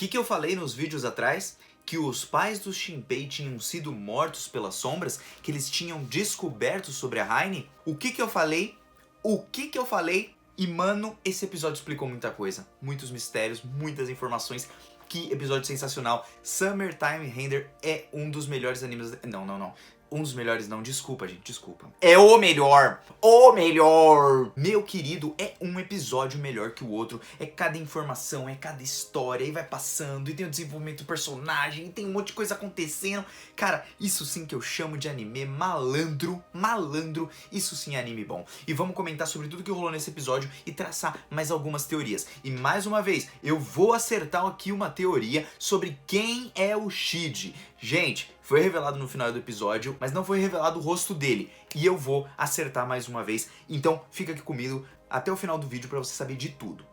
que eu falei nos vídeos atrás? Que os pais do Shinpei tinham sido mortos pelas sombras? Que eles tinham descoberto sobre a Haine? O que eu falei? E mano, esse episódio explicou muita coisa. Muitos mistérios, muitas informações. Que episódio sensacional. Summertime Render é um dos melhores animes... Não. Um dos melhores não, desculpa gente, desculpa. É o melhor! O melhor! Meu querido, é um episódio melhor que o outro. É cada informação, é cada história, e vai passando, e tem o desenvolvimento do personagem, e tem um monte de coisa acontecendo. Cara, isso sim que eu chamo de anime malandro, isso sim é anime bom. E vamos comentar sobre tudo que rolou nesse episódio e traçar mais algumas teorias. E mais uma vez, eu vou acertar aqui uma teoria sobre quem é o Shide. Gente, foi revelado no final do episódio, mas não foi revelado o rosto dele. E eu vou acertar mais uma vez. Então fica aqui comigo até o final do vídeo pra você saber de tudo.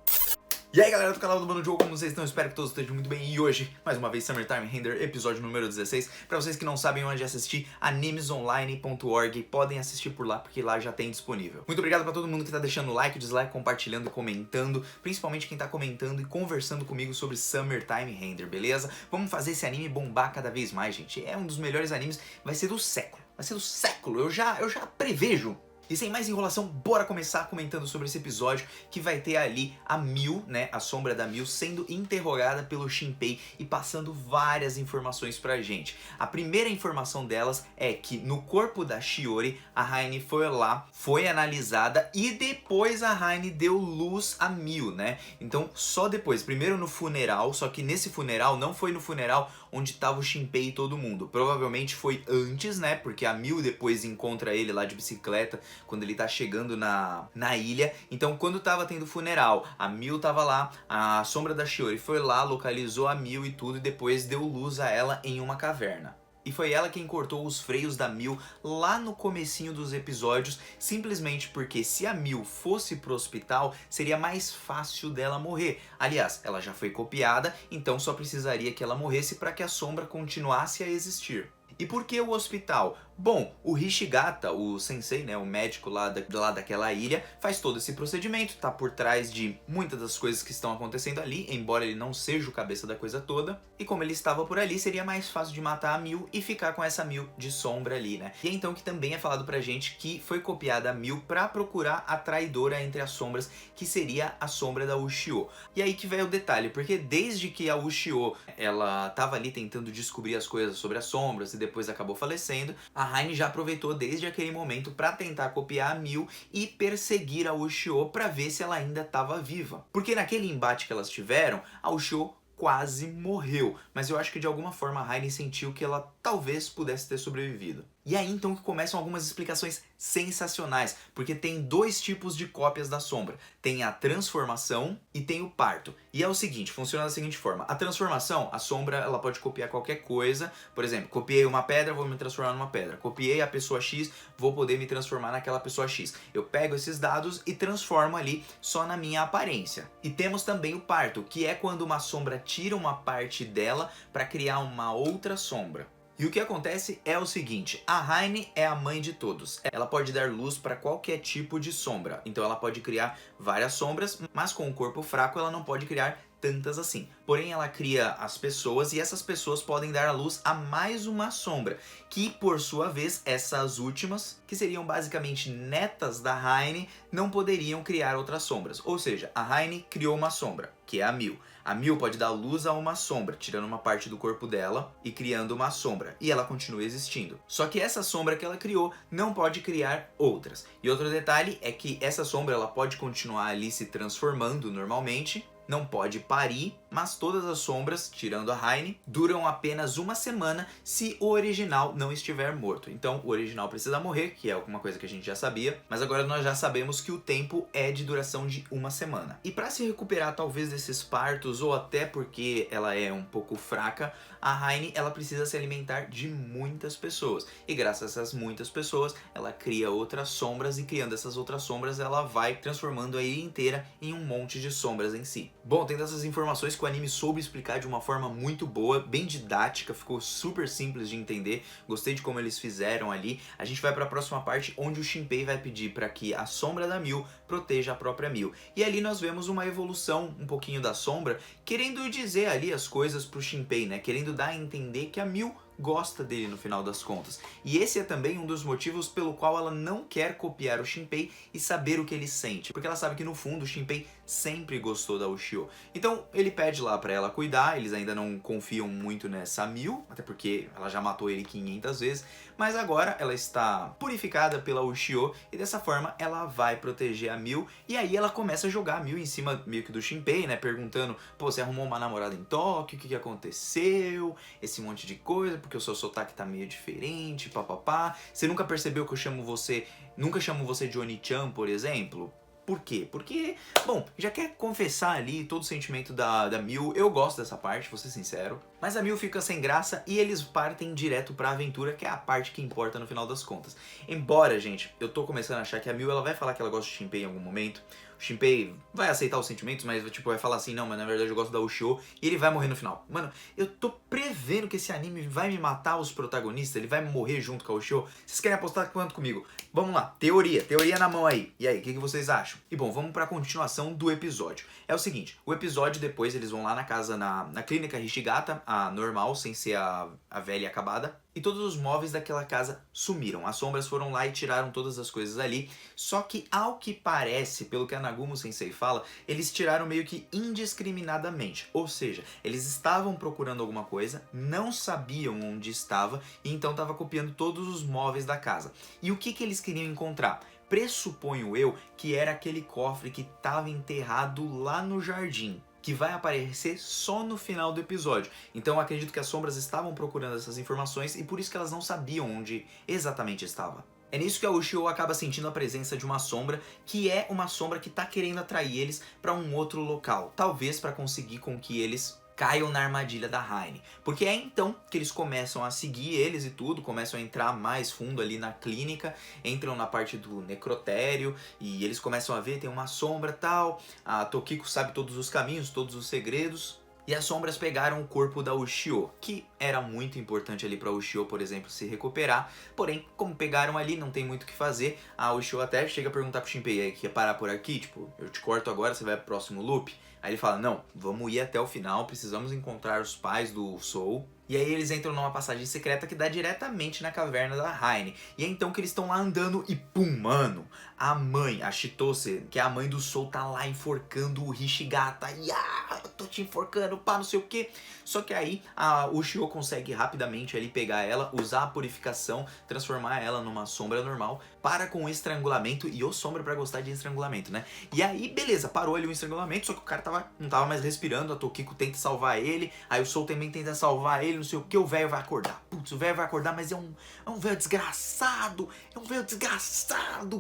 E aí galera do canal do Mano Jogo, como vocês estão? Espero que todos estejam muito bem. E hoje, mais uma vez, Summertime Render, episódio número 16. Pra vocês que não sabem onde assistir, animesonline.org. Podem assistir por lá, porque lá já tem disponível. Muito obrigado pra todo mundo que tá deixando like, dislike, compartilhando e comentando. Principalmente quem tá comentando e conversando comigo sobre Summertime Render, beleza? Vamos fazer esse anime bombar cada vez mais, gente. É um dos melhores animes, vai ser do século. Vai ser do século, eu já prevejo. E sem mais enrolação, bora começar comentando sobre esse episódio que vai ter ali a Miu, né, a sombra da Miu, sendo interrogada pelo Shinpei e passando várias informações pra gente. A primeira informação delas é que no corpo da Shiori, a Haine foi lá, foi analisada e depois a Haine deu luz a Miu, né? Então só depois, primeiro no funeral, só que nesse funeral não foi no funeral onde tava o Shinpei e todo mundo. Provavelmente foi antes, né, porque a Miu depois encontra ele lá de bicicleta quando ele tá chegando na ilha. Então quando tava tendo funeral, a Miu tava lá, a sombra da Shiori foi lá, localizou a Miu e tudo, e depois deu luz a ela em uma caverna. E foi ela quem cortou os freios da Miu lá no comecinho dos episódios, simplesmente porque se a Miu fosse pro hospital, seria mais fácil dela morrer. Aliás, ela já foi copiada, então só precisaria que ela morresse para que a sombra continuasse a existir. E por que o hospital? Bom, o Hishigata, o sensei, né, o médico lá daquela ilha, faz todo esse procedimento, tá por trás de muitas das coisas que estão acontecendo ali, embora ele não seja o cabeça da coisa toda. E como ele estava por ali, seria mais fácil de matar a Miu e ficar com essa Miu de sombra ali, né? E é então que também é falado pra gente que foi copiada a Miu pra procurar a traidora entre as sombras, que seria a sombra da Ushio. E aí que vem o detalhe, porque desde que a Ushio, ela tava ali tentando descobrir as coisas sobre as sombras e depois acabou falecendo, a Haine já aproveitou desde aquele momento para tentar copiar a Miu e perseguir a Ushio para ver se ela ainda estava viva. Porque naquele embate que elas tiveram, a Ushio quase morreu, mas eu acho que de alguma forma a Haine sentiu que ela talvez pudesse ter sobrevivido. E aí então que começam algumas explicações sensacionais, porque tem dois tipos de cópias da sombra. Tem a transformação e tem o parto. E é o seguinte, funciona da seguinte forma. A transformação, a sombra, ela pode copiar qualquer coisa. Por exemplo, copiei uma pedra, vou me transformar numa pedra. Copiei a pessoa X, vou poder me transformar naquela pessoa X. Eu pego esses dados e transformo ali só na minha aparência. E temos também o parto, que é quando uma sombra tira uma parte dela para criar uma outra sombra. E o que acontece é o seguinte, a Haine é a mãe de todos. Ela pode dar luz para qualquer tipo de sombra. Então ela pode criar várias sombras, mas com um corpo fraco ela não pode criar tantas assim. Porém ela cria as pessoas e essas pessoas podem dar à luz a mais uma sombra, que por sua vez essas últimas, que seriam basicamente netas da Haine, não poderiam criar outras sombras. Ou seja, a Haine criou uma sombra, que é a Miu. A Miu pode dar luz a uma sombra, tirando uma parte do corpo dela e criando uma sombra, e ela continua existindo. Só que essa sombra que ela criou não pode criar outras. E outro detalhe é que essa sombra ela pode continuar ali se transformando normalmente, não pode parir, mas todas as sombras, tirando a Haine, duram apenas uma semana se o original não estiver morto. Então o original precisa morrer, que é alguma coisa que a gente já sabia, mas agora nós já sabemos que o tempo é de duração de uma semana. E para se recuperar talvez desses partos, ou até porque ela é um pouco fraca, a Haine ela precisa se alimentar de muitas pessoas. E graças a essas muitas pessoas, ela cria outras sombras e criando essas outras sombras, ela vai transformando a ilha inteira em um monte de sombras em si. Bom, tendo essas informações que o anime soube explicar de uma forma muito boa, bem didática, ficou super simples de entender. Gostei de como eles fizeram ali. A gente vai para a próxima parte, onde o Shinpei vai pedir para que a sombra da Mil proteja a própria Mil. E ali nós vemos uma evolução um pouquinho da sombra, querendo dizer ali as coisas pro Shinpei, né? Querendo dar a entender que a Mil gosta dele no final das contas. E esse é também um dos motivos pelo qual ela não quer copiar o Shinpei e saber o que ele sente, porque ela sabe que no fundo o Shinpei sempre gostou da Ushio. Então ele pede lá pra ela cuidar, eles ainda não confiam muito nessa Mil, até porque ela já matou ele 500 vezes, mas agora ela está purificada pela Ushio e dessa forma ela vai proteger a Mil, e aí ela começa a jogar a Mil em cima meio que do Shinpei, né, perguntando, pô, você arrumou uma namorada em Tóquio, o que aconteceu, esse monte de coisa, porque o seu sotaque tá meio diferente, papapá, você nunca percebeu que eu chamo você, nunca chamo você de Oni-chan, por exemplo? Por quê? Porque, bom, já quer confessar ali todo o sentimento da Mil, eu gosto dessa parte, vou ser sincero. Mas a Mil fica sem graça e eles partem direto pra aventura, que é a parte que importa no final das contas. Embora, gente, eu tô começando a achar que a Mil ela vai falar que ela gosta de Shinpei em algum momento. O Shinpei vai aceitar os sentimentos, mas tipo, vai falar assim, não, mas na verdade eu gosto da Ushio, e ele vai morrer no final. Mano, eu tô prevendo que esse anime vai me matar os protagonistas, ele vai morrer junto com a Ushio. Vocês querem apostar quanto comigo? Vamos lá, teoria na mão aí. E aí, o que vocês acham? E bom, vamos pra continuação do episódio. É o seguinte, o episódio depois eles vão lá na casa, na clínica Hishigata, a normal, sem ser a velha e acabada. E todos os móveis daquela casa sumiram. As sombras foram lá e tiraram todas as coisas ali. Só que, ao que parece, pelo que a Nagumo Sensei fala, eles tiraram meio que indiscriminadamente. Ou seja, eles estavam procurando alguma coisa, não sabiam onde estava, e então estavam copiando todos os móveis da casa. E o que eles queriam encontrar? Pressuponho eu que era aquele cofre que estava enterrado lá no jardim, que vai aparecer só no final do episódio. Então eu acredito que as sombras estavam procurando essas informações e por isso que elas não sabiam onde exatamente estava. É nisso que a Ushio acaba sentindo a presença de uma sombra, que é uma sombra que está querendo atrair eles para um outro local, talvez para conseguir com que eles caiam na armadilha da Heine. Porque é então que eles começam a seguir eles e tudo, começam a entrar mais fundo ali na clínica, entram na parte do necrotério e eles começam a ver, tem uma sombra tal, a Tokiko sabe todos os caminhos, todos os segredos. E as sombras pegaram o corpo da Ushio, que era muito importante ali pra Ushio, por exemplo, se recuperar. Porém, como pegaram ali, não tem muito o que fazer. A Ushio até chega a perguntar pro Shinpei, aí, quer parar por aqui? Tipo, eu te corto agora, você vai pro próximo loop? Aí ele fala, não, vamos ir até o final, precisamos encontrar os pais do Soul. E aí eles entram numa passagem secreta que dá diretamente na caverna da Heine. E é então que eles estão lá andando e pum, mano, a mãe, a Chitose, que é a mãe do Soul, tá lá enforcando o Hishigata. E eu tô te enforcando, pá, não sei o que. Só que aí a Ushio consegue rapidamente ali pegar ela, usar a purificação, transformar ela numa sombra normal, para com o estrangulamento, e o sombra pra gostar de estrangulamento, né? E aí, beleza, parou ali o estrangulamento, só que o cara não tava mais respirando, a Tokiko tenta salvar ele, aí o Soul também tenta salvar ele, não sei o que, o velho vai acordar. Putz, o velho vai acordar, mas é um velho desgraçado,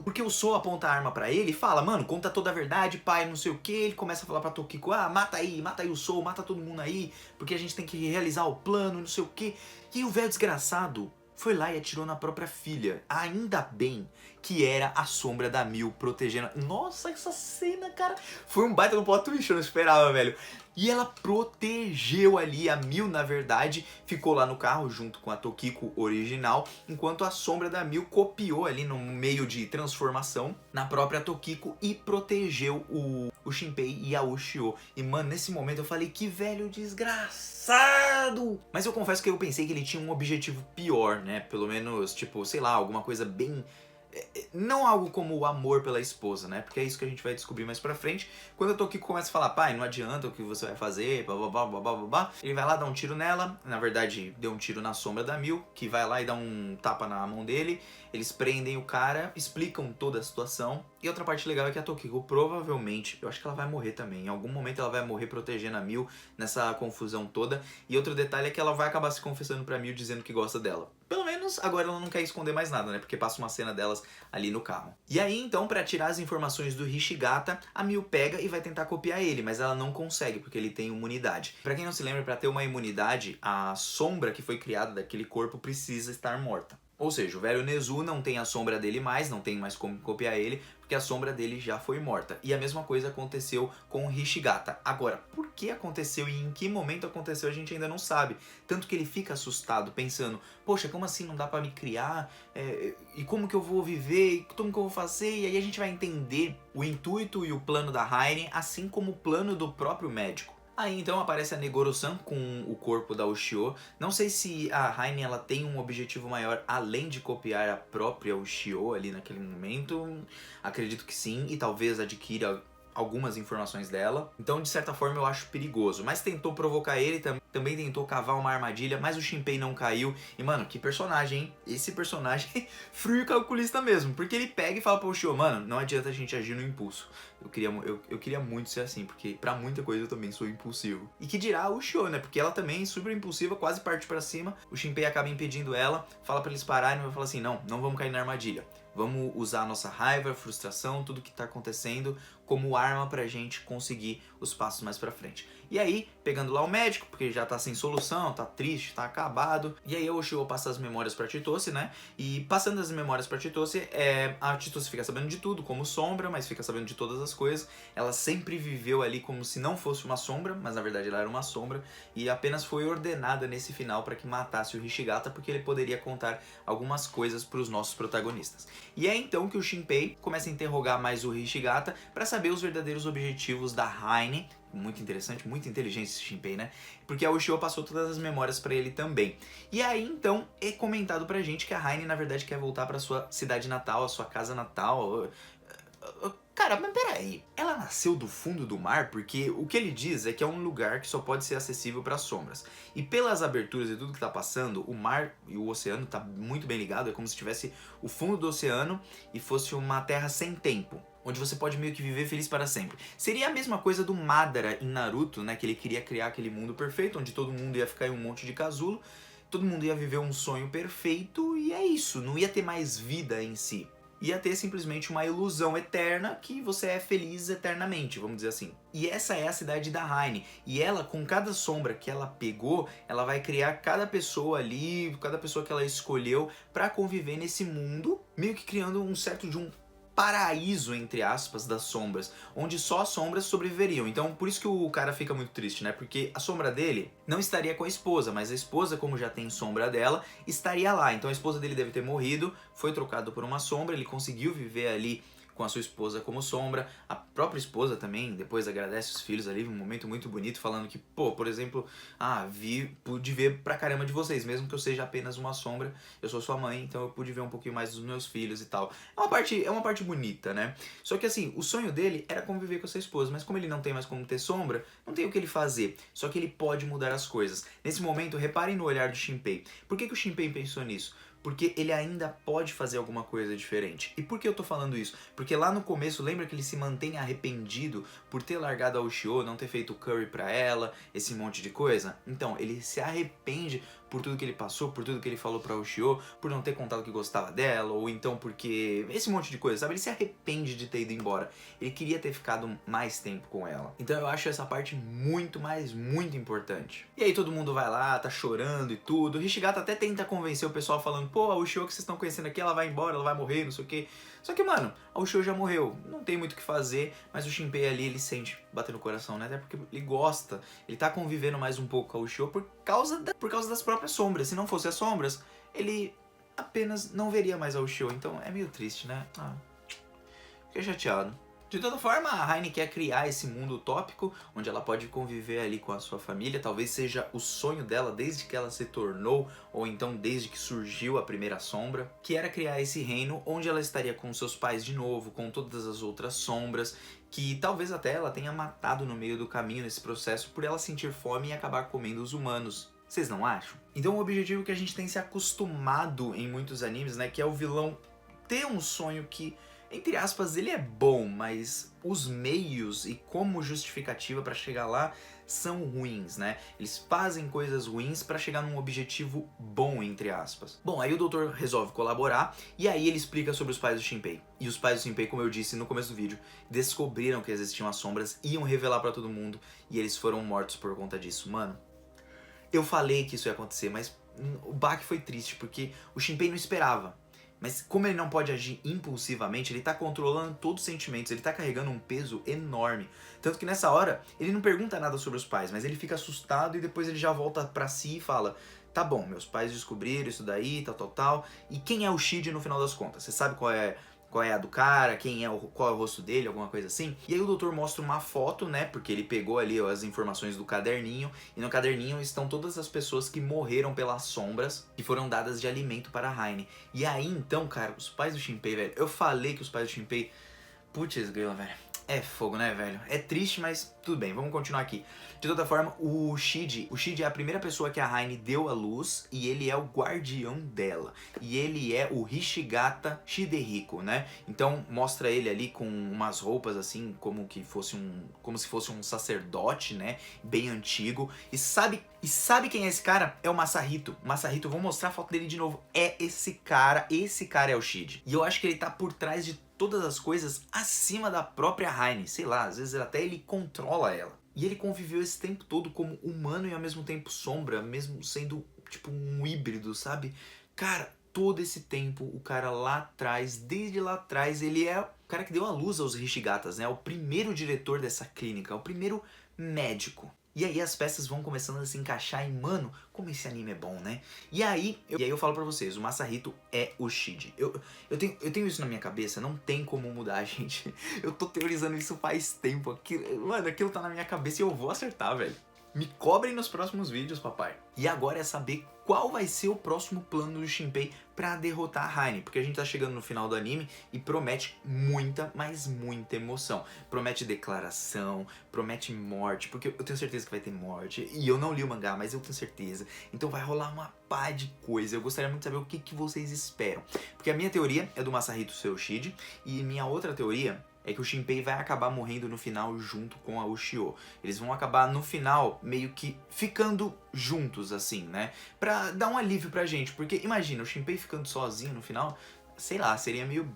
porque o Soul aponta a arma pra ele e fala, mano, conta toda a verdade, pai, não sei o que, ele começa a falar pra Tokiko, mata aí o Soul, mata todo mundo aí, porque a gente tem que realizar o plano, não sei o que. E o velho desgraçado foi lá e atirou na própria filha. Ainda bem que era a sombra da Mil protegendo. Nossa, essa cena, cara, foi um baita no plot twist, eu não esperava, velho. E ela protegeu ali, a Mil, na verdade, ficou lá no carro junto com a Tokiko original, enquanto a sombra da Mil copiou ali no meio de transformação na própria Tokiko e protegeu o Shinpei e a Ushio. E, mano, nesse momento eu falei, que velho desgraçado! Mas eu confesso que eu pensei que ele tinha um objetivo pior, né? Pelo menos, tipo, sei lá, alguma coisa bem... Não algo como o amor pela esposa, né? Porque é isso que a gente vai descobrir mais pra frente. Quando a Tokiko começa a falar, pai, não adianta o que você vai fazer, blá. Ele vai lá, dá um tiro nela. Na verdade, deu um tiro na sombra da Mil, que vai lá e dá um tapa na mão dele. Eles prendem o cara, explicam toda a situação. E outra parte legal é que a Tokiko provavelmente, eu acho que ela vai morrer também. Em algum momento ela vai morrer protegendo a Mil nessa confusão toda. E outro detalhe é que ela vai acabar se confessando pra Mil dizendo que gosta dela. Pelo menos agora ela não quer esconder mais nada, né? Porque passa uma cena delas ali no carro. E aí então, pra tirar as informações do Hishigata, a Mil pega e vai tentar copiar ele, mas ela não consegue porque ele tem imunidade. Pra quem não se lembra, pra ter uma imunidade, a sombra que foi criada daquele corpo precisa estar morta. Ou seja, o velho Nezu não tem a sombra dele mais, não tem mais como copiar ele, porque a sombra dele já foi morta. E a mesma coisa aconteceu com o Hishigata. Agora, por que aconteceu e em que momento aconteceu a gente ainda não sabe. Tanto que ele fica assustado, pensando, poxa, como assim não dá pra me criar? E como que eu vou viver? E como que eu vou fazer? E aí a gente vai entender o intuito e o plano da Haine, assim como o plano do próprio médico. Aí então aparece a Negoro-san com o corpo da Ushio. Não sei se a Haine ela tem um objetivo maior além de copiar a própria Ushio ali naquele momento. Acredito que sim, e talvez adquira algumas informações dela. Então, de certa forma, eu acho perigoso. Mas tentou provocar ele, também tentou cavar uma armadilha, mas o Shinpei não caiu. E, mano, que personagem, hein? Esse personagem frio e calculista mesmo. Porque ele pega e fala pro Ushio, mano, não adianta a gente agir no impulso. Eu queria muito ser assim, porque pra muita coisa eu também sou impulsivo. E que dirá o Ushio, né? Porque ela também é super impulsiva, quase parte pra cima. O Shinpei acaba impedindo ela, fala pra eles pararem e fala assim, não vamos cair na armadilha. Vamos usar a nossa raiva, frustração, tudo que tá acontecendo como arma pra gente conseguir os passos mais pra frente. E aí, pegando lá o médico, porque já tá sem solução, tá triste, tá acabado. E aí o Ushio passa as memórias pra Chitose, né? E passando as memórias pra Chitose, a Chitose fica sabendo de tudo, como sombra, mas fica sabendo de todas as coisas. Ela sempre viveu ali como se não fosse uma sombra, mas na verdade ela era uma sombra. E apenas foi ordenada nesse final para que matasse o Hishigata, porque ele poderia contar algumas coisas pros nossos protagonistas. E é então que o Shinpei começa a interrogar mais o Hishigata para saber os verdadeiros objetivos da Haine. Muito interessante, muito inteligente esse Shinpei, né? Porque a Ushio passou todas as memórias pra ele também. E aí, então, é comentado pra gente que a Haine, na verdade, quer voltar pra sua cidade natal, a sua casa natal. Cara, mas peraí, ela nasceu do fundo do mar? Porque o que ele diz é que é um lugar que só pode ser acessível para sombras. E pelas aberturas e tudo que tá passando, o mar e o oceano tá muito bem ligado, é como se tivesse o fundo do oceano e fosse uma terra sem tempo, onde você pode meio que viver feliz para sempre. Seria a mesma coisa do Madara em Naruto, né, que ele queria criar aquele mundo perfeito, onde todo mundo ia ficar em um monte de casulo, todo mundo ia viver um sonho perfeito e é isso, não ia ter mais vida em si. Ia ter simplesmente uma ilusão eterna que você é feliz eternamente, vamos dizer assim. E essa é a cidade da Haine. E ela, com cada sombra que ela pegou, ela vai criar cada pessoa ali, cada pessoa que ela escolheu pra conviver nesse mundo, meio que criando um certo de um paraíso, entre aspas, das sombras, onde só as sombras sobreviveriam. Então, por isso que o cara fica muito triste, né? Porque a sombra dele não estaria com a esposa, mas a esposa, como já tem sombra dela, estaria lá. Então a esposa dele deve ter morrido, foi trocado por uma sombra, ele conseguiu viver ali com a sua esposa como sombra. A própria esposa também depois agradece os filhos ali, um momento muito bonito, falando que, pô, por exemplo, pude ver pra caramba de vocês, mesmo que eu seja apenas uma sombra, eu sou sua mãe, então eu pude ver um pouquinho mais dos meus filhos e tal. É uma parte bonita, né? Só que assim, o sonho dele era conviver com a sua esposa, mas como ele não tem mais como ter sombra, não tem o que ele fazer. Só que ele pode mudar as coisas. Nesse momento, reparem no olhar do Shinpei. Por que o Shinpei pensou nisso? Porque ele ainda pode fazer alguma coisa diferente. E por que eu tô falando isso? Porque lá no começo, lembra que ele se mantém arrependido por ter largado a Ushio, não ter feito curry pra ela, esse monte de coisa? Então, ele se arrepende por tudo que ele passou, por tudo que ele falou pra Ushio, por não ter contado que gostava dela, ou então porque... esse monte de coisa, sabe? Ele se arrepende de ter ido embora. Ele queria ter ficado mais tempo com ela. Então eu acho essa parte muito, mas muito importante. E aí todo mundo vai lá, tá chorando e tudo. O Hishigata até tenta convencer o pessoal falando, pô, a Ushio que vocês estão conhecendo aqui, ela vai embora, ela vai morrer, não sei o que. Só que, mano, a Ushio já morreu, não tem muito o que fazer, mas o Shinpei ali, ele sente bater no coração, né? Até porque ele gosta, ele tá convivendo mais um pouco com a Ushio por causa das próprias sombras. Se não fosse as sombras, ele apenas não veria mais a Ushio, então é meio triste, né? Fiquei chateado. De toda forma, a Haine quer criar esse mundo utópico, onde ela pode conviver ali com a sua família. Talvez seja o sonho dela desde que ela se tornou, ou então desde que surgiu a primeira sombra, que era criar esse reino onde ela estaria com seus pais de novo, com todas as outras sombras, que talvez até ela tenha matado no meio do caminho nesse processo por ela sentir fome e acabar comendo os humanos. Vocês não acham? Então o objetivo que a gente tem se acostumado em muitos animes, né, que é o vilão ter um sonho que, entre aspas, ele é bom, mas os meios e como justificativa para chegar lá são ruins, né? Eles fazem coisas ruins para chegar num objetivo bom, entre aspas. Bom, aí o doutor resolve colaborar e aí ele explica sobre os pais do Shinpei. E os pais do Shinpei, como eu disse no começo do vídeo, descobriram que existiam as sombras, iam revelar para todo mundo e eles foram mortos por conta disso. Mano, eu falei que isso ia acontecer, mas o baque foi triste, porque o Shinpei não esperava. Mas como ele não pode agir impulsivamente, ele tá controlando todos os sentimentos, ele tá carregando um peso enorme. Tanto que nessa hora, ele não pergunta nada sobre os pais, mas ele fica assustado e depois ele já volta pra si e fala: tá bom, meus pais descobriram isso daí, tal. E quem é o Shide no final das contas? Você sabe qual é a do cara, qual é o rosto dele, alguma coisa assim. E aí o doutor mostra uma foto, né, porque ele pegou ali as informações do caderninho, e no caderninho estão todas as pessoas que morreram pelas sombras, que foram dadas de alimento para a Heine. E aí então, cara, os pais do Shinpei, velho, eu falei que os pais do Shinpei, putz grila, velho, é fogo, né, velho? É triste, mas tudo bem, vamos continuar aqui. De toda forma, o Shide é a primeira pessoa que a Heine deu à luz e ele é o guardião dela. E ele é o Hishigata Shidehiko, né? Então mostra ele ali com umas roupas assim, como se fosse um sacerdote, né? Bem antigo. E sabe quem é esse cara? É o Masahito. O Masahito, eu vou mostrar a foto dele de novo. É esse cara é o Shide. E eu acho que ele tá por trás de todas as coisas acima da própria Heine. Sei lá, às vezes até ele controla ela. E ele conviveu esse tempo todo como humano e ao mesmo tempo sombra, mesmo sendo tipo um híbrido, sabe? Cara, todo esse tempo, o cara lá atrás, desde lá atrás, ele é o cara que deu a luz aos Hishigatas, né? O primeiro diretor dessa clínica, o primeiro médico. E aí as peças vão começando a se encaixar e, mano, como esse anime é bom, né? E aí eu falo pra vocês, o Masahito é o Shide. Eu tenho isso na minha cabeça, não tem como mudar, gente. Eu tô teorizando isso faz tempo. Aquilo tá na minha cabeça e eu vou acertar, velho. Me cobrem nos próximos vídeos, papai. E agora é saber qual vai ser o próximo plano do Shinpei pra derrotar a Heine, porque a gente tá chegando no final do anime e promete muita, mas muita emoção. Promete declaração, promete morte, porque eu tenho certeza que vai ter morte, e eu não li o mangá, mas eu tenho certeza. Então vai rolar uma pá de coisa. Eu gostaria muito de saber o que vocês esperam. Porque a minha teoria é do Masahito ser o Shide, e minha outra teoria é que o Shinpei vai acabar morrendo no final junto com a Ushio. Eles vão acabar no final meio que ficando juntos, assim, né? Pra dar um alívio pra gente. Porque imagina, o Shinpei ficando sozinho no final, sei lá, seria meio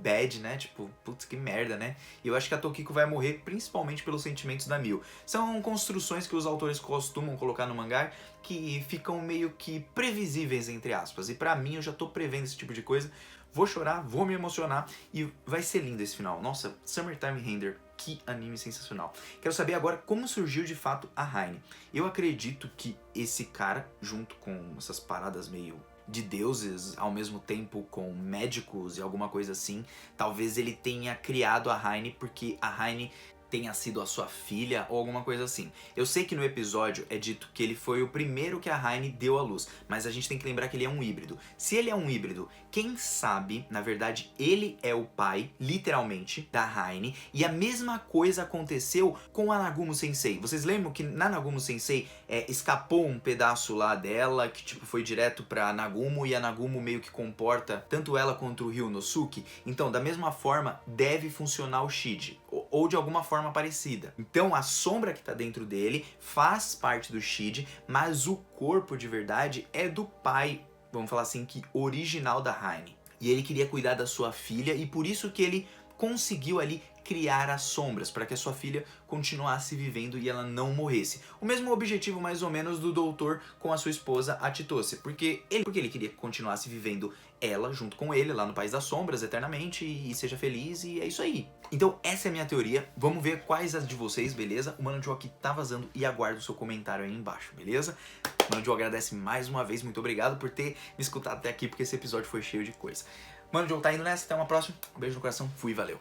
bad, né? Tipo, putz, que merda, né? E eu acho que a Tokiko vai morrer principalmente pelos sentimentos da Mio. São construções que os autores costumam colocar no mangá que ficam meio que previsíveis, entre aspas. E pra mim, eu já tô prevendo esse tipo de coisa. Vou chorar, vou me emocionar e vai ser lindo esse final. Nossa, Summertime Render, que anime sensacional. Quero saber agora como surgiu de fato a Heine. Eu acredito que esse cara, junto com essas paradas meio de deuses, ao mesmo tempo com médicos e alguma coisa assim, talvez ele tenha criado a Heine porque a Heine tenha sido a sua filha ou alguma coisa assim. Eu sei que no episódio é dito que ele foi o primeiro que a Heine deu à luz, mas a gente tem que lembrar que ele é um híbrido. Se ele é um híbrido, quem sabe, na verdade, ele é o pai, literalmente, da Heine, e a mesma coisa aconteceu com a Nagumo Sensei. Vocês lembram que na Nagumo Sensei escapou um pedaço lá dela, que tipo foi direto pra Nagumo, e a Nagumo meio que comporta tanto ela quanto o Ryunosuke? Então, da mesma forma, deve funcionar o Shide, ou de alguma forma parecida. Então, a sombra que tá dentro dele faz parte do Shide, mas o corpo de verdade é do pai, vamos falar assim, que original da Heine. E ele queria cuidar da sua filha e por isso que ele conseguiu ali criar as sombras, para que a sua filha continuasse vivendo e ela não morresse. O mesmo objetivo mais ou menos do doutor com a sua esposa, a Chitose, porque ele queria que continuasse vivendo ela junto com ele lá no País das Sombras eternamente e seja feliz, e é isso aí. Então essa é a minha teoria, vamos ver quais as de vocês, beleza? O Mano Joe aqui tá vazando e aguardo o seu comentário aí embaixo, beleza? O Mano Joe agradece mais uma vez, muito obrigado por ter me escutado até aqui, porque esse episódio foi cheio de coisa. Mano Joe tá indo nessa, até uma próxima, um beijo no coração, fui, valeu!